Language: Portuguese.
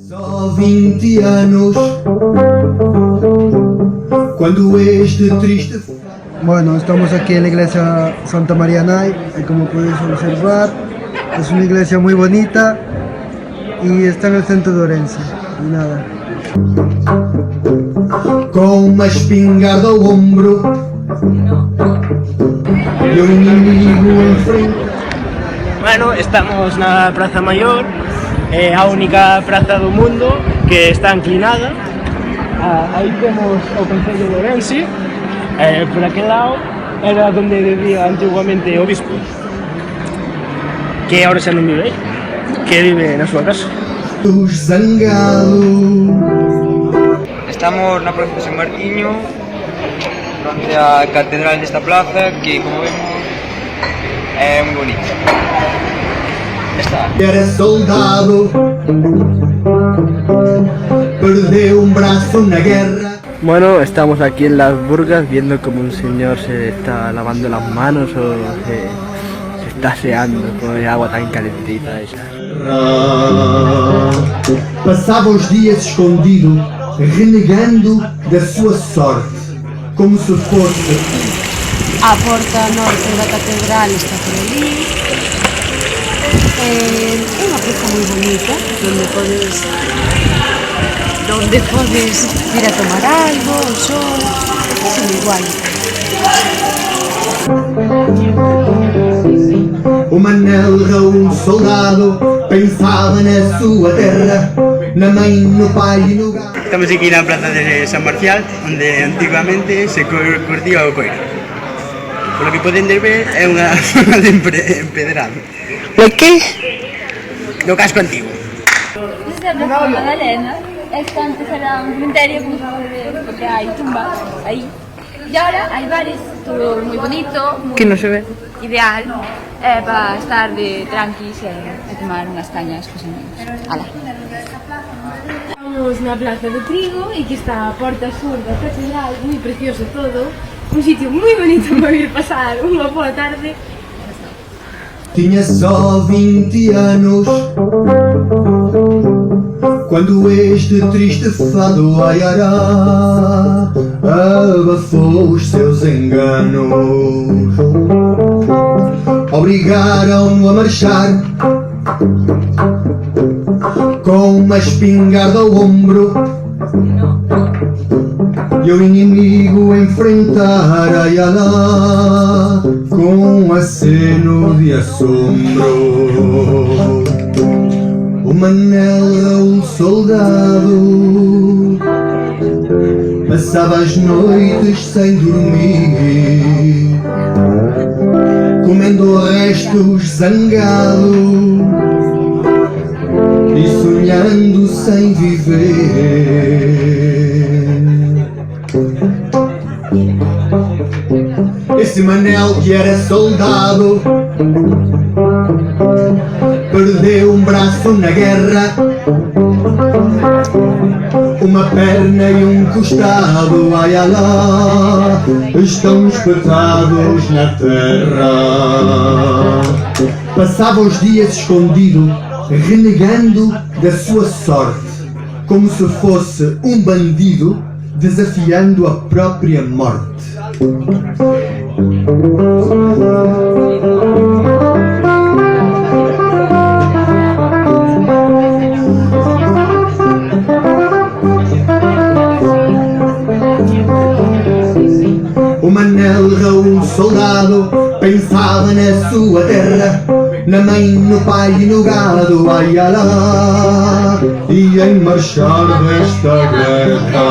Só 20 anos, cuando este triste... Bueno, estamos aquí en la iglesia Santa María Nay, y como podéis observar, es una iglesia muy bonita y está en el centro de Orense. Y nada. Com uma espingarda ao ombro e um inimigo em frente. Bueno, estamos na Praza Maior, é a única praza do mundo que está inclinada. Aí temos o Concello de Ourense, por aquel lado era donde vivía antiguamente o bispo, que ahora xa non vive aí, que vive na súa casa. Zangado. Estamos na Praza de San Martiño, fronte á catedral desta plaza, que como vemos é moi bonita. Está. Era soldado, perdeu un brazo na guerra. Bueno, estamos aquí en Las Burgas viendo como un señor se está lavando las manos o se está aseando con el agua tan calentita esa. Passava os dias escondido, renegando da sua sorte, como se fosse... A porta norte da catedral está por ali. É unha praza moi bonita, donde podes ir a tomar algo, o sol, sin igual. O Manel Raul, soldado, pensava na sua terra, na mãe, no pai e no gato. Estamos aquí na Praza de San Marcial, onde antiguamente se curtía o coiro. Por lo que poden ver, é unha zona de empedrado. ¿Por qué? Do casco antigo. Esta es la Magdalena. Esto antes era un cementerio, como se puede ver, porque hay tumbas ahí. Y ahora hay bares, todo muy bonito, muy Que no se ve. ideal para estar de tranquis e tomar unas cañas cos amigos. Ala. Estamos na Plaza do Trigo e que está a porta sur da catedral, moi precioso todo. Un sitio moi bonito para ir pasar unha boa tarde. Tinha só 20 anos, quando este triste fado aiará abafou os seus enganos. Obrigaram-no a marchar com uma espingarda ao ombro e o inimigo enfrentar aiará com aceno de assombro. O Manel, um soldado, passava as noites sem dormir, comendo restos zangado e sonhando sem viver. Esse Manel que era soldado perdeu um braço na guerra, uma perna e um costado, ai lá, estão espetados na terra. Passava os dias escondido, renegando da sua sorte, como se fosse um bandido desafiando a própria morte. O Manel Raul, soldado, pensava na sua terra, na mãe, no pai e no gado, ai lá, e em marchar desta guerra.